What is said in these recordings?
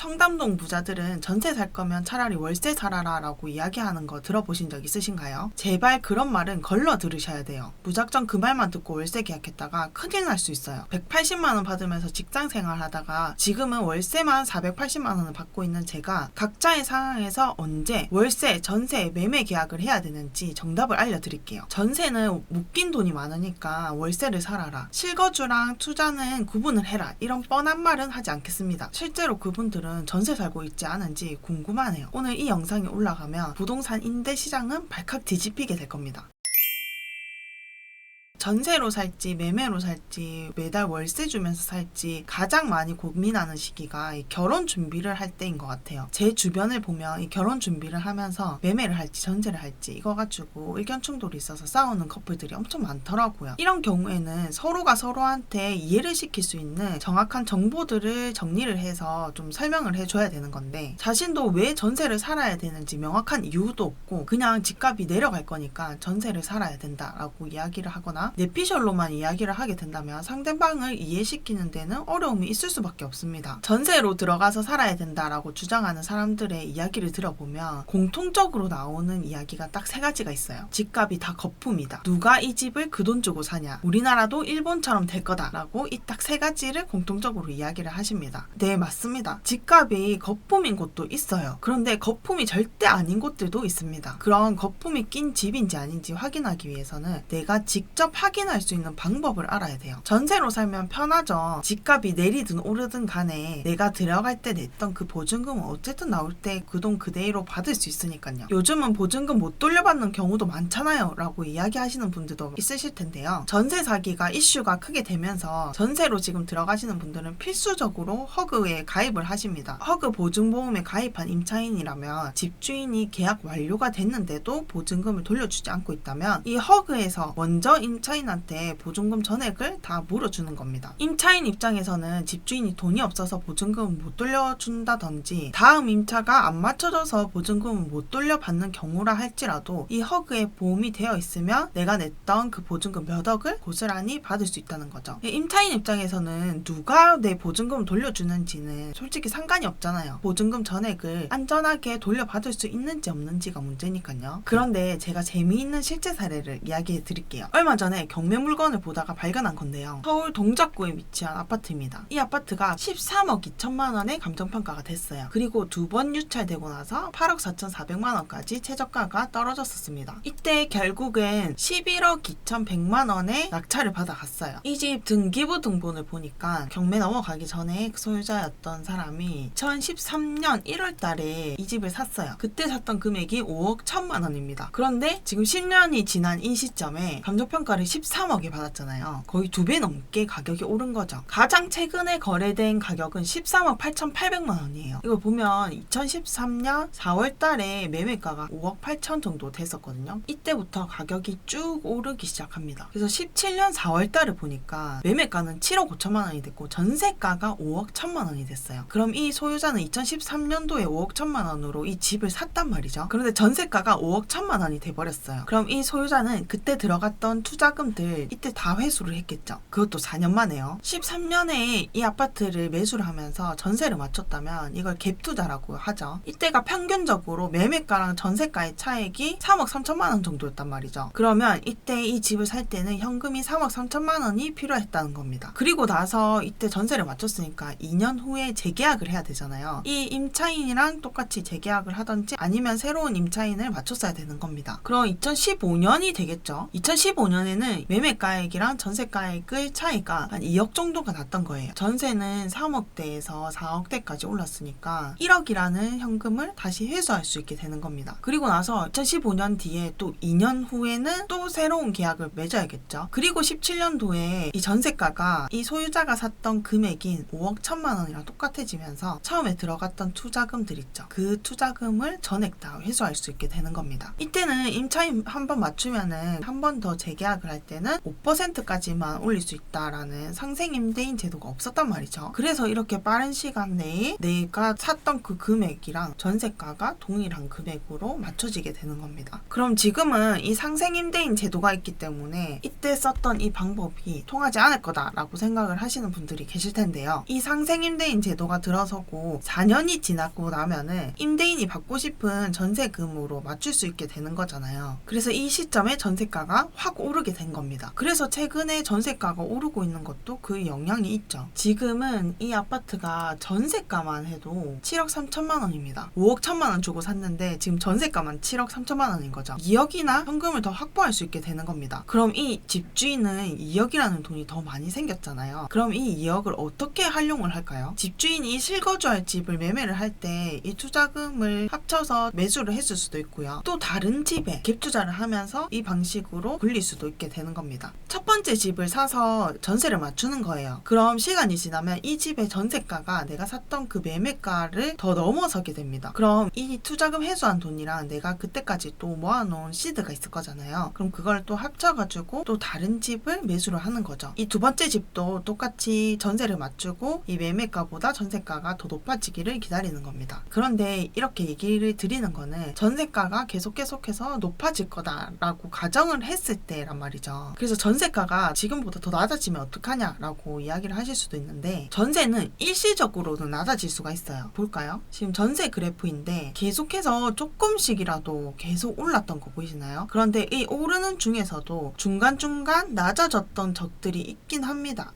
청담동 부자들은 전세 살 거면 차라리 월세 살아라 라고 이야기하는 거 들어보신 적 있으신가요? 제발 그런 말은 걸러 들으셔야 돼요. 무작정 그 말만 듣고 월세 계약했다가 큰일 날 수 있어요. 180만 원 받으면서 직장 생활 하다가 지금은 월세만 480만 원을 받고 있는 제가 각자의 상황에서 언제 월세, 전세, 매매 계약을 해야 되는지 정답을 알려드릴게요. 전세는 묶인 돈이 많으니까 월세를 살아라. 실거주랑 투자는 구분을 해라. 이런 뻔한 말은 하지 않겠습니다. 실제로 그분들은 전세 살고 있지 않은지 궁금하네요. 오늘 이 영상이 올라가면 부동산 임대 시장은 발칵 뒤집히게 될 겁니다. 전세로 살지 매매로 살지 매달 월세 주면서 살지 가장 많이 고민하는 시기가 이 결혼 준비를 할 때인 것 같아요. 제 주변을 보면 이 결혼 준비를 하면서 매매를 할지 전세를 할지 이거 가지고 의견 충돌이 있어서 싸우는 커플들이 엄청 많더라고요. 이런 경우에는 서로가 서로한테 이해를 시킬 수 있는 정확한 정보들을 정리를 해서 좀 설명을 해줘야 되는 건데 자신도 왜 전세를 살아야 되는지 명확한 이유도 없고 그냥 집값이 내려갈 거니까 전세를 살아야 된다라고 이야기를 하거나 내피셜로만 이야기를 하게 된다면 상대방을 이해시키는 데는 어려움이 있을 수밖에 없습니다. 전세로 들어가서 살아야 된다라고 주장하는 사람들의 이야기를 들어보면 공통적으로 나오는 이야기가 딱 3가지가 있어요. 집값이 다 거품이다. 누가 이 집을 그 돈 주고 사냐. 우리나라도 일본처럼 될 거다라고 이 딱 3가지를 공통적으로 이야기를 하십니다. 네, 맞습니다. 집값이 거품인 곳도 있어요. 그런데 거품이 절대 아닌 곳들도 있습니다. 그런 거품이 낀 집인지 아닌지 확인하기 위해서는 내가 직접 확인할 수 있는 방법을 알아야 돼요. 전세로 살면 편하죠. 집값이 내리든 오르든 간에 내가 들어갈 때 냈던 그 보증금은 어쨌든 나올 때 그 돈 그대로 받을 수 있으니까요. 요즘은 보증금 못 돌려받는 경우도 많잖아요 라고 이야기하시는 분들도 있으실 텐데요. 전세 사기가 이슈가 크게 되면서 전세로 지금 들어가시는 분들은 필수적으로 허그에 가입을 하십니다. 허그 보증보험에 가입한 임차인이라면 집주인이 계약 완료가 됐는데도 보증금을 돌려주지 않고 있다면 이 허그에서 먼저 임차인한테 보증금 전액을 다 물어주는 겁니다. 임차인 입장에서는 집주인이 돈이 없어서 보증금을 못 돌려준다든지 다음 임차가 안 맞춰져서 보증금을 못 돌려받는 경우라 할지라도 이 허그에 보험이 되어 있으면 내가 냈던 그 보증금 몇 억을 고스란히 받을 수 있다는 거죠. 임차인 입장에서는 누가 내 보증금을 돌려주는지는 솔직히 상관이 없잖아요. 보증금 전액을 안전하게 돌려받을 수 있는지 없는지가 문제니까요. 그런데 제가 재미있는 실제 사례를 이야기해 드릴게요. 얼마 전에 경매 물건을 보다가 발견한 건데요. 서울 동작구에 위치한 아파트입니다. 이 아파트가 13억 2천만 원에 감정평가가 됐어요. 그리고 2번 유찰되고 나서 8억 4,400만 원까지 최저가가 떨어졌었습니다. 이때 결국엔 11억 2,100만 원에 낙찰을 받아갔어요. 이 집 등기부 등본을 보니까 경매 넘어가기 전에 소유자였던 사람이 2013년 1월 달에 이 집을 샀어요. 그때 샀던 금액이 5억 1천만 원입니다. 그런데 지금 10년이 지난 이 시점에 감정평가를 13억에 받았잖아요. 거의 2배 넘게 가격이 오른 거죠. 가장 최근에 거래된 가격은 13억 8,800만 원이에요. 이걸 보면 2013년 4월 달에 매매가가 5억 8천 정도 됐었거든요. 이때부터 가격이 쭉 오르기 시작합니다. 그래서 17년 4월 달을 보니까 매매가는 7억 5천만 원이 됐고 전세가가 5억 1천만 원이 됐어요. 그럼 이 소유자는 2013년도에 5억 1천만 원으로 이 집을 샀단 말이죠. 그런데 전세가가 5억 1천만 원이 돼버렸어요. 그럼 이 소유자는 그때 들어갔던 투자금들 이때 다 회수를 했겠죠. 그것도 4년 만에요. 13년에 이 아파트를 매수를 하면서 전세를 맞췄다면 이걸 갭 투자라고 하죠. 이때가 평균적으로 매매가랑 전세가의 차액이 3억 3천만 원 정도였단 말이죠. 그러면 이때 이 집을 살 때는 현금이 3억 3천만 원이 필요했다는 겁니다. 그리고 나서 이때 전세를 맞췄으니까 2년 후에 재계약을 해야 되잖아요. 이 임차인이랑 똑같이 재계약을 하든지 아니면 새로운 임차인을 맞췄어야 되는 겁니다. 그럼 2015년이 되겠죠. 2015년에는 매매가액이랑 전세가액의 차이가 한 2억 정도가 났던 거예요. 전세는 3억대에서 4억대까지 올랐으니까 1억이라는 현금을 다시 회수할 수 있게 되는 겁니다. 그리고 나서 2015년 뒤에 또 2년 후에는 또 새로운 계약을 맺어야겠죠. 그리고 17년도에 이 전세가가 이 소유자가 샀던 금액인 5억 1천만 원이랑 똑같아지면서 처음에 들어갔던 투자금들 있죠. 그 투자금을 전액 다 회수할 수 있게 되는 겁니다. 이때는 임차인 한 번 맞추면은 한 번 더 재계약을 할 때는 5%까지만 올릴 수 있다라는 상생임대인 제도가 없었단 말이죠. 그래서 이렇게 빠른 시간 내에 내가 샀던 그 금액이랑 전세가가 동일한 금액으로 맞춰지게 되는 겁니다. 그럼 지금은 이 상생임대인 제도가 있기 때문에 이때 썼던 이 방법이 통하지 않을 거다라고 생각을 하시는 분들이 계실 텐데요. 이 상생임대인 제도가 들어서고 4년이 지나고 나면은 임대인이 받고 싶은 전세금으로 맞출 수 있게 되는 거잖아요. 그래서 이 시점에 전세가가 확 오르게 된 겁니다. 그래서 최근에 전세가가 오르고 있는 것도 그 영향이 있죠. 지금은 이 아파트가 전세가만 해도 7억 3천만 원입니다. 5억 1천만 원 주고 샀는데 지금 전세가만 7억 3천만 원인 거죠. 2억이나 현금을 더 확보할 수 있게 되는 겁니다. 그럼 이 집주인은 2억이라는 돈이 더 많이 생겼잖아요. 그럼 이 2억을 어떻게 활용을 할까요? 집주인이 실거주할 집을 매매를 할 때 이 투자금을 합쳐서 매수를 했을 수도 있고요. 또 다른 집에 갭 투자를 하면서 이 방식으로 굴릴 수도 있게 되는 겁니다. 첫 번째 집을 사서 전세를 맞추는 거예요. 그럼 시간이 지나면 이 집의 전세가가 내가 샀던 그 매매가를 더 넘어서게 됩니다. 그럼 이 투자금 회수한 돈이랑 내가 그때까지 또 모아놓은 시드가 있을 거잖아요. 그럼 그걸 또 합쳐가지고 또 다른 집을 매수를 하는 거죠. 이 두 번째 집도 똑같이 전세를 맞추고 이 매매가보다 전세가가 더 높아지기를 기다리는 겁니다. 그런데 이렇게 얘기를 드리는 거는 전세가가 계속해서 높아질 거다라고 가정을 했을 때란 말이죠. 그래서 전세가가 지금보다 더 낮아지면 어떡하냐라고 이야기를 하실 수도 있는데, 전세는 일시적으로는 낮아질 수가 있어요. 볼까요? 지금 전세 그래프인데 계속해서 조금씩이라도 계속 올랐던 거 보이시나요? 그런데 이 오르는 중에서도 중간중간 낮아졌던 적들이 있긴 합니다.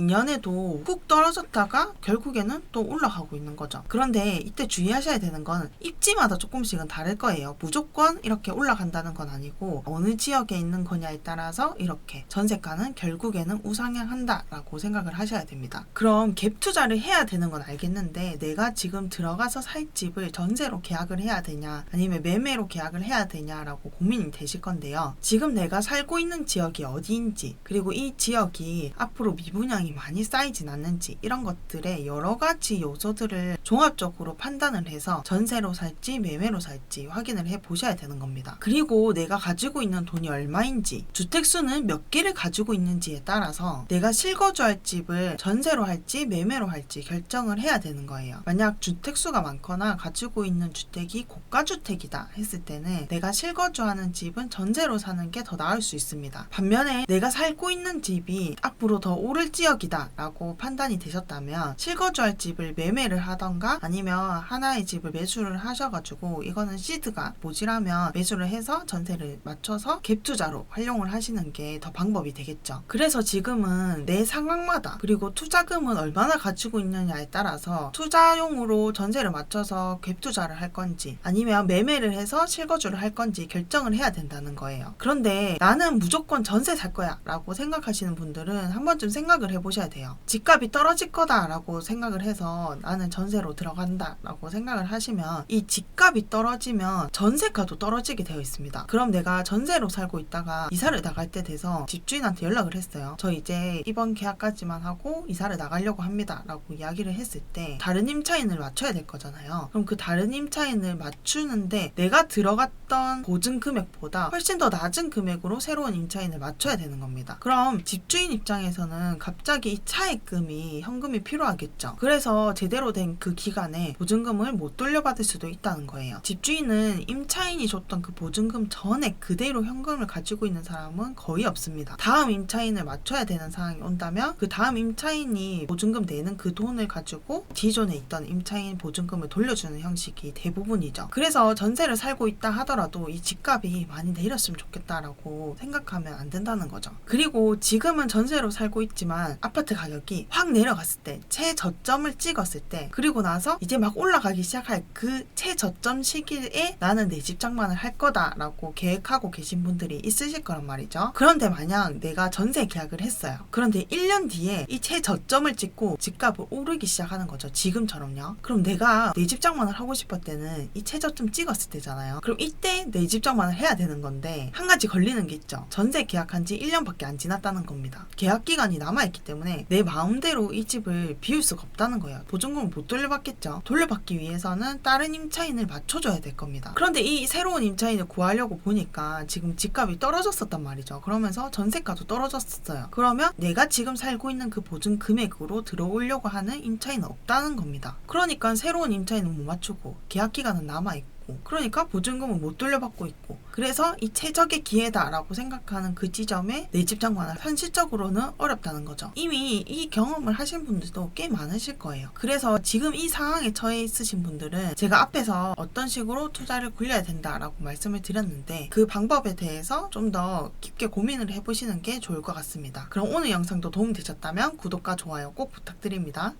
2022년에도 훅 떨어졌다가 결국에는 또 올라가고 있는 거죠. 그런데 이때 주의하셔야 되는 건 입지마다 조금씩은 다를 거예요. 무조건 이렇게 올라간다는 건 아니고 어느 지역에 있는 거냐에 따라서 이렇게 전세가는 결국에는 우상향한다라고 생각을 하셔야 됩니다. 그럼 갭 투자를 해야 되는 건 알겠는데 내가 지금 들어가서 살 집을 전세로 계약을 해야 되냐 아니면 매매로 계약을 해야 되냐라고 고민이 되실 건데요. 지금 내가 살고 있는 지역이 어디인지, 그리고 이 지역이 앞으로 미분양이 많이 쌓이진 않는지, 이런 것들의 여러 가지 요소들을 종합적으로 판단을 해서 전세로 살지 매매로 살지 확인을 해 보셔야 되는 겁니다. 그리고 내가 가지고 있는 돈이 얼마인지, 주택수는 몇 개를 가지고 있는지에 따라서 내가 실거주할 집을 전세로 할지 매매로 할지 결정을 해야 되는 거예요. 만약 주택수가 많거나 가지고 있는 주택이 고가주택이다 했을 때는 내가 실거주하는 집은 전세로 사는 게 더 나을 수 있습니다. 반면에 내가 살고 있는 집이 앞으로 더 오를 지역이다 라고 판단이 되셨다면 실거주할 집을 매매를 하던가 아니면 하나의 집을 매수를 하셔가지고 이거는 시드가 모자라면 매수를 해서 전세를 맞춰서 갭 투자로 활용을 하시는 게 더 방법이 되겠죠. 그래서 지금은 내 상황마다, 그리고 투자금은 얼마나 가지고 있느냐에 따라서 투자용으로 전세를 맞춰서 갭 투자를 할 건지 아니면 매매를 해서 실거주를 할 건지 결정을 해야 된다는 거예요. 그런데 나는 무조건 전세 살 거야 라고 생각하시는 분들은 한 번쯤 생각을 해보셔야 돼요. 집값이 떨어질 거다 라고 생각을 해서 나는 전세로 들어간다 라고 생각을 하시면 이 집값이 떨어지면 전세가도 떨어지게 되어 있습니다. 그럼 내가 전세로 살고 있다가 이사를 나갈 때 돼서 집주인한테 연락을 했어요. 저 이제 이번 계약까지만 하고 이사를 나가려고 합니다 라고 이야기를 했을 때 다른 임차인을 맞춰야 될 거잖아요. 그럼 그 다른 임차인을 맞추는데 내가 들어갔던 보증 금액보다 훨씬 더 낮은 금액으로 새로운 임차인을 맞춰야 되는 겁니다. 그럼 집주인 입장에서는 갑자기 이 차액금이 현금이 필요하겠죠. 그래서 제대로 된 그 기간에 보증금을 못 돌려받을 수도 있다는 거예요. 집주인은 임차인이 줬던 그 보증금 전액 그대로 현금을 가지고 있는 사람은 거의 없습니다. 다음 임차인을 맞춰야 되는 상황이 온다면 그 다음 임차인이 보증금 내는 그 돈을 가지고 기존에 있던 임차인 보증금을 돌려주는 형식이 대부분이죠. 그래서 전세를 살고 있다 하더라도 이 집값이 많이 내렸으면 좋겠다라고 생각하면 안 된다는 거죠. 그리고 지금은 전세로 살고 있지만 아파트 가격이 확 내려갔을 때, 최저점을 찍었을 때, 그리고 나서 이제 막 올라가기 시작할 그 최저점 시기에 나는 내 집 장만을 할 거다라고 계획하고 계신 분들이 있으실 거란 말이죠. 그런데 만약 내가 전세 계약을 했어요. 그런데 1년 뒤에 이 최저점을 찍고 집값을 오르기 시작하는 거죠. 지금처럼요. 그럼 내가 내 집 장만을 하고 싶을 때는 이 최저점 찍었을 때잖아요. 그럼 이때 내 집 장만을 해야 되는 건데 한 가지 걸리는 게 있죠. 전세 계약한 지 1년밖에 안 지났다는 겁니다. 계약 기간이 남아있기 때문에 내 마음대로 이 집을 비울 수가 없다는 거예요. 보증금을 못 돌려받겠죠. 돌려받기 위해서는 다른 임차인을 맞춰줘야 될 겁니다. 그런데 이 새로운 임차인을 구하려고 보니까 지금 집값이 떨어졌었단 떨어졌단 말이죠. 그러면서 전세가도 떨어졌었어요. 그러면 내가 지금 살고 있는 그 보증 금액으로 들어오려고 하는 임차인은 없다는 겁니다. 그러니까 새로운 임차인은 못 맞추고 계약 기간은 남아있고, 그러니까 보증금은 못 돌려받고 있고, 그래서 이 최적의 기회다라고 생각하는 그 지점에 내 집 장만은 현실적으로는 어렵다는 거죠. 이미 이 경험을 하신 분들도 꽤 많으실 거예요. 그래서 지금 이 상황에 처해 있으신 분들은 제가 앞에서 어떤 식으로 투자를 굴려야 된다라고 말씀을 드렸는데, 그 방법에 대해서 좀 더 깊게 고민을 해보시는 게 좋을 것 같습니다. 그럼 오늘 영상도 도움되셨다면 구독과 좋아요 꼭 부탁드립니다.